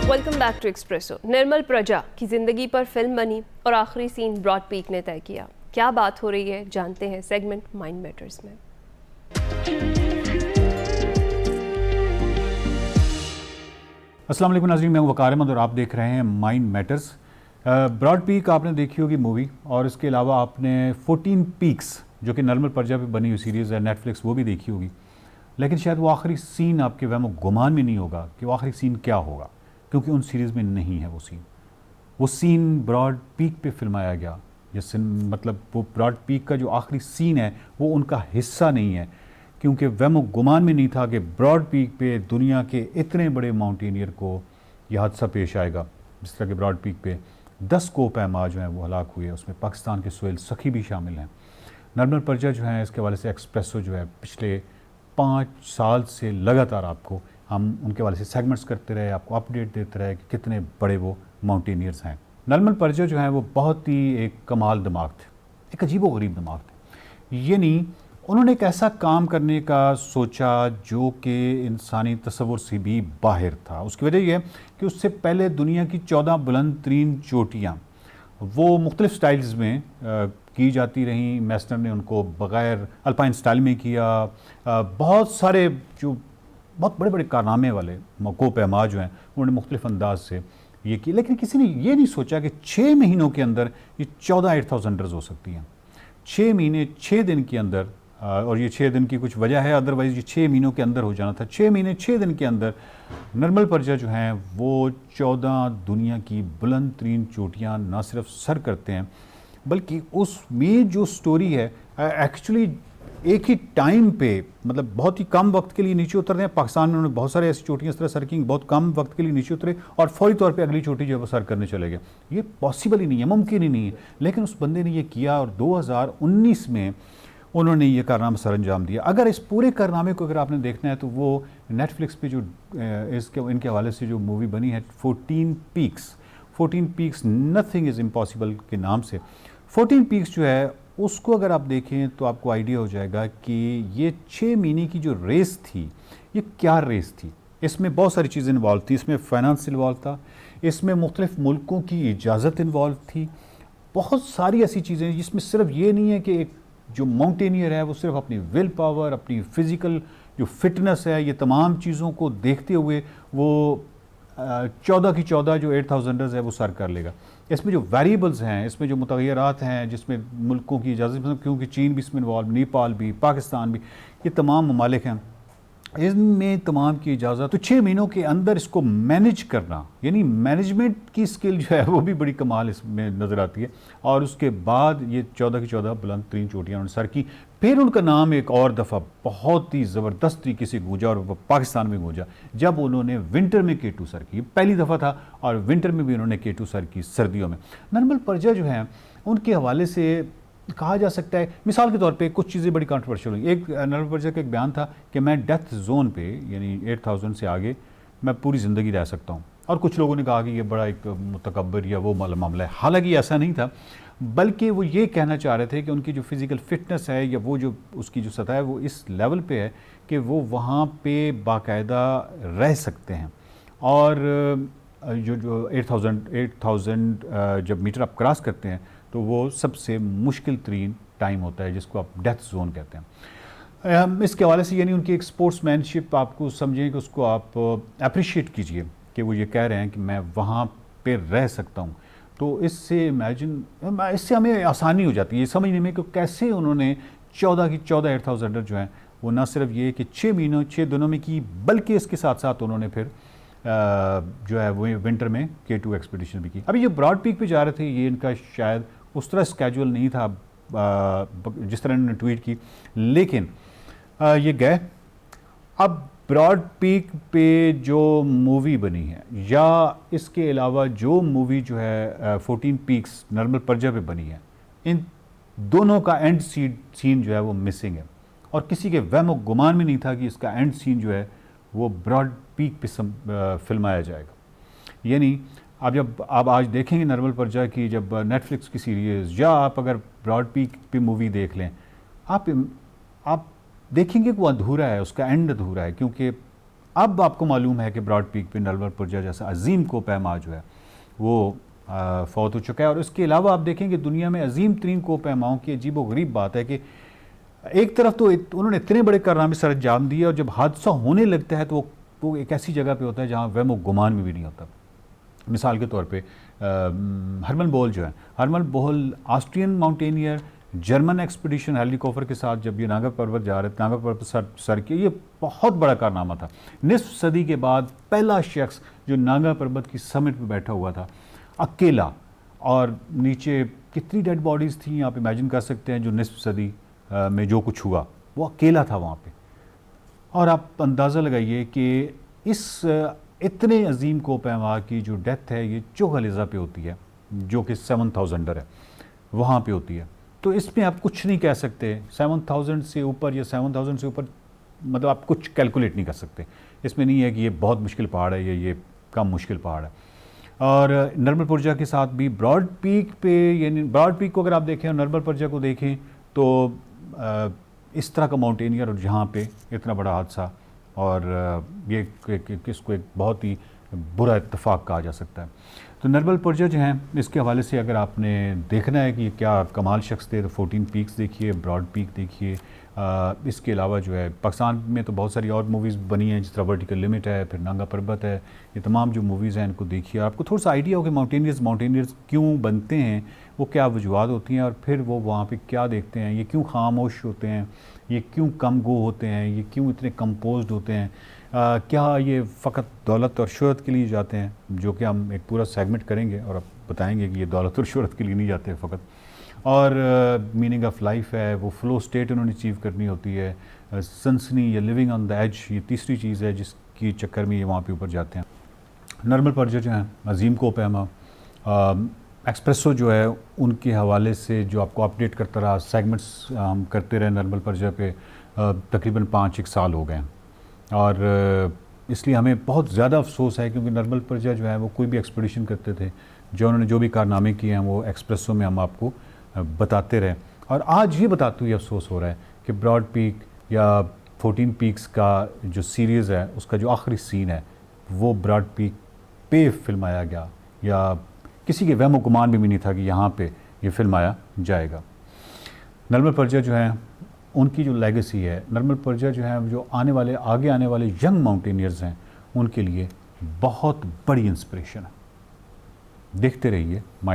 Welcome back to Expresso. Nirmal Praja की जिंदगी पर फिल्म बनी और आखिरी सीन ब्रॉड पीक ने तय किया। क्या बात हो रही है जानते हैं सेगमेंट माइंड मैटर्स में। अस्सलाम वालेकुम नाज़रीन, मैं हूं वकार अहमद और आप देख रहे हैं माइंड मैटर्स। ब्रॉड पीक आपने देखी होगी मूवी, और इसके अलावा आपने 14 पीक्स जो कि निर्मल प्रजा पे बनी हुई सीरीज़ है नेटफ्लिक्स, वो भी देखी होगी। लेकिन शायद वो आखिरी सीन आपके वहम गुमान में नहीं होगा कि वो आखिरी सीन क्या होगा, क्योंकि उन सीरीज़ में नहीं है वो सीन ब्रॉड पीक पे फिल्माया गया। मतलब वो ब्रॉड पीक का जो आखिरी सीन है वो उनका हिस्सा नहीं है, क्योंकि वहम गुमान में नहीं था कि ब्रॉड पीक पे दुनिया के इतने बड़े माउंटेनियर को यह हादसा पेश आएगा। जिस तरह के ब्रॉड पीक पे 10 कोह-पैमा जो हैं वो हलाक हुए, उसमें पाकिस्तान के सोहेल सखी भी शामिल हैं। निर्मल प्रजा जो हैं, इसके हवाले से एक्सप्रेसो जो है पिछले 5 साल से लगातार आपको हम उनके वाले से सेगमेंट्स करते रहे, आपको अपडेट देते रहे कि कितने बड़े वो माउंटेनियर्स हैं। निर्मल प्रजा जो हैं वो बहुत ही एक कमाल दिमाग थे, एक अजीबो गरीब दिमाग थे। ये नहीं, उन्होंने एक ऐसा काम करने का सोचा जो कि इंसानी तसव्वुर से भी बाहर था। उसकी वजह यह है कि उससे पहले दुनिया की 14 बुलंद तरीन चोटियाँ वो मुख्तलिफ स्टाइल्स में की जाती रहीं। मैस्टर ने उनको बग़ैर अल्पाइन स्टाइल में किया। बहुत सारे जो बहुत बड़े बड़े कारनामे वाले कोह-पैमा जो हैं उन्होंने मुख्तलिफ अंदाज से ये की, लेकिन किसी ने ये नहीं सोचा कि 6 महीनों के अंदर ये 14 8000 हो सकती हैं। 6 महीने 6 दिन के अंदर, और ये 6 दिन की कुछ वजह है, अदरवाइज़ ये 6 महीनों के अंदर हो जाना था। 6 महीने 6 दिन के अंदर निर्मल प्रजा जो हैं वो 14 दुनिया की बुलंद तरीन चोटियाँ न सिर्फ सर करते हैं, बल्कि उसमें जो स्टोरी है एक्चुअली एक ही टाइम पे, मतलब बहुत ही कम वक्त के लिए नीचे उतरते हैं। पाकिस्तान में उन्होंने बहुत सारे ऐसी चोटियाँ इस तरह सर की, बहुत कम वक्त के लिए नीचे उतरे और फौरी तौर पे अगली चोटी जो है वो सर करने चले गए। ये पॉसिबल ही नहीं है, मुमकिन ही नहीं है, लेकिन उस बंदे ने ये किया और 2019 में उन्होंने ये कारनामा सर अंजाम दिया। अगर इस पूरे कारनामे को अगर आपने देखना है तो वो नेटफ्लिक्स पे जो इनके हवाले से जो मूवी बनी है 14 पीक्स नथिंग इज़ इम्पॉसिबल के नाम से, 14 पीक्स जो है उसको अगर आप देखें तो आपको आइडिया हो जाएगा कि ये 6 महीने की जो रेस थी ये क्या रेस थी। इसमें बहुत सारी चीज़ें इन्वॉल्व थी। इसमें फाइनेंस इन्वॉल्व था, इसमें मुख्तलिफ मुल्कों की इजाज़त इन्वॉल्व थी, बहुत सारी ऐसी चीज़ें जिसमें सिर्फ ये नहीं है कि एक जो माउंटेनियर है वो सिर्फ अपनी विल पावर, अपनी फ़िज़िकल जो फिटनेस है, ये तमाम चीज़ों को देखते हुए वो 14 की 14 जो 8000 है वो सर कर लेगा। इसमें जो वेरिएबल्स हैं, इसमें जो मुतग़य्यरात हैं, जिसमें मुल्कों की इजाज़त, मतलब क्योंकि चीन भी इसमें इन्वॉल्व, नेपाल भी, पाकिस्तान भी, ये तमाम ममालिक हैं, इसमें तमाम की इजाज़त। तो 6 महीनों के अंदर इसको मैनेज करना, यानी मैनेजमेंट की स्किल जो है वो भी बड़ी कमाल इसमें नज़र आती है। और उसके बाद ये 14 की 14 बुलंद तरीन चोटियाँ उन्होंने सर की। फिर उनका नाम एक और दफ़ा बहुत ही ज़बरदस्त तरीके से गूंजा, और वह पाकिस्तान में गूंजा जब उन्होंने विंटर में K2 सर की। पहली दफ़ा था, और विंटर में भी उन्होंने K2 सर की, सर्दियों में। निर्मल प्रजा जो हैं उनके हवाले से कहा जा सकता है, मिसाल के तौर पे कुछ चीज़ें बड़ी कंट्रोवर्शियल हुई। एक निर्मल प्रजा का एक बयान था कि मैं डेथ जोन पे, यानी 8000 से आगे मैं पूरी ज़िंदगी रह सकता हूँ, और कुछ लोगों ने कहा कि ये बड़ा एक मुतकब्बर या वो मामला है। हालांकि ऐसा नहीं था, बल्कि वो ये कहना चाह रहे थे कि उनकी जो फिज़िकल फिटनेस है या वो जो उसकी जो सतह है वो इस लेवल पे है कि वो वहाँ पे बाकायदा रह सकते हैं। और जो 8000 जब मीटर आप क्रॉस करते हैं तो वो सबसे मुश्किल तरीन टाइम होता है, जिसको आप डेथ जोन कहते हैं। इसके हवाले से यानी उनकी एक स्पोर्ट्समैनशिप आपको समझें कि उसको आप अप्रिशिएट कीजिए कि वो ये कह रहे हैं कि मैं वहाँ पे रह सकता हूँ। तो इससे हमें आसानी हो जाती है ये समझने में कि कैसे उन्होंने 14 की 14 8000 जो है वो न सिर्फ ये कि 6 महीनों 6 दिनों में की, बल्कि इसके साथ साथ उन्होंने फिर जो है वो विंटर में K2 एक्सपीडिशन भी की। अभी ये ब्रॉड पीक पे जा रहे थे, ये इनका शायद उस तरह स्केड्यूल नहीं था जिस तरह इन्होंने ट्वीट की, लेकिन ये गए। अब ब्रॉड पीक पे जो मूवी बनी है, या इसके अलावा जो मूवी जो है 14 पीक्स निर्मल प्रजा पे बनी है, इन दोनों का एंड सीन जो है वो मिसिंग है, और किसी के वहम गुमान में नहीं था कि इसका एंड सीन जो है वो ब्रॉड पीक पे फिल्माया जाएगा। यानी आप जब आप आज देखेंगे निर्मल प्रजा की जब नेटफ्लिक्स की सीरीज़, या आप अगर ब्रॉड पीक पे मूवी देख लें, आप देखेंगे कि वो अधूरा है, उसका एंड अधूरा है, क्योंकि अब आपको मालूम है कि ब्रॉड पीक पे नर्मल पुरजा जैसा अजीम कोपैमा जो है वो फौत हो चुका है। और इसके अलावा आप देखें कि दुनिया में अजीम तरीन कोपैमाओं की अजीब व गरीब बात है कि एक तरफ तो उन्होंने इतने बड़े कारनामे सर अंजाम दिए, और जब हादसा होने लगता है तो वो एक ऐसी जगह पे होता है जहाँ वहम गुमान में भी नहीं होता। मिसाल के तौर पे हरमन बोल जो है, हरमन बोल Austrian mountaineer, German expedition helicopter के साथ जब ये नागा पर्वत जा रहे थे, नागा पर्वत सर किया, ये बहुत बड़ा कारनामा था। निस्फ सदी के बाद पहला शख्स जो नागा पर्वत की समिट पे बैठा हुआ था अकेला, और नीचे कितनी डेड बॉडीज़ थी आप इमेजिन कर सकते हैं। जो निस्फ सदी में जो कुछ हुआ वो अकेला था वहाँ पे। और आप अंदाज़ा लगाइए कि इस इतने अजीम कोपैमा की जो डेथ है ये चोगलिज़ा पे होती है, जो कि 7000 है, वहाँ पे होती है। तो इसमें आप कुछ नहीं कह सकते, 7000 से ऊपर या 7000 से ऊपर, मतलब आप कुछ कैलकुलेट नहीं कर सकते। इसमें नहीं है कि ये बहुत मुश्किल पहाड़ है या ये कम मुश्किल पहाड़ है। और नर्मल पुरजा के साथ भी ब्रॉड पीक पे, यानी ब्रॉड पीक को अगर आप देखें और नर्मल पुरजा को देखें तो इस तरह का माउंटेनियर और जहाँ पे इतना बड़ा हादसा, और ये किसको एक बहुत ही बुरा इत्तेफाक कहा जा सकता है। तो नर्मल पुरजा जो हैं, इसके हवाले से अगर आपने देखना है कि क्या कमाल शख्स थे तो 14 पीक्स देखिए, ब्रॉड पीक देखिए। इसके अलावा जो है पाकिस्तान में तो बहुत सारी और मूवीज़ बनी हैं, जिस तरह वर्टिकल लिमिट है, फिर नागा पर्वत है, ये तमाम जो मूवीज़ हैं इनको देखिए। आपको थोड़ा सा आइडिया हो कि माउंटेनियर्स क्यों बनते हैं, वो क्या वजूहत होती हैं, और फिर वो वहाँ पे क्या देखते हैं, ये क्यों खामोश होते हैं, ये क्यों कम गो होते हैं, ये क्यों इतने कंपोज्ड होते हैं, क्या ये फ़कत दौलत और शोहरत के लिए जाते हैं, जो कि हम एक पूरा सेगमेंट करेंगे और अब बताएंगे कि ये दौलत और शोहरत के लिए नहीं जाते फ़कत। और मीनिंग ऑफ लाइफ है, वो फ़्लो स्टेट उन्होंने अचीव करनी होती है, सनसनी या लिविंग ऑन द एज, ये तीसरी चीज़ है जिसकी चक्कर में ये वहाँ पे ऊपर जाते हैं। नर्मल पुरजा जो हैं अजीम कोपैमा, एक्सप्रेसो जो है उनके हवाले से जो आपको अपडेट करता रहा, सेगमेंट्स हम करते रहे नर्मल पुरजा पे, तकरीबन 5-1 साल हो गए हैं। और इसलिए हमें बहुत ज़्यादा अफसोस है, क्योंकि नर्मल पुरजा जो है वो कोई भी एक्सपीडिशन करते थे, जो उन्होंने जो भी कारनामे किए हैं वो एक्सप्रेसो में हम आपको बताते रहे। और आज ये बताते हुए अफसोस हो रहा है कि ब्रॉड पीक या 14 पीक्स का जो सीरीज़ है उसका जो आखिरी सीन है वो ब्रॉड पीक पे फिल्माया गया, या किसी के वहम गुमान भी नहीं था कि यहाँ पे ये फिल्माया जाएगा। नर्मल पुरजा जो है उनकी जो लेगेसी है, नर्मल पुरजा जो है जो आगे आने वाले यंग माउंटेनियर्स हैं उनके लिए बहुत बड़ी इंस्पिरेशन है। देखते रहिए माइंड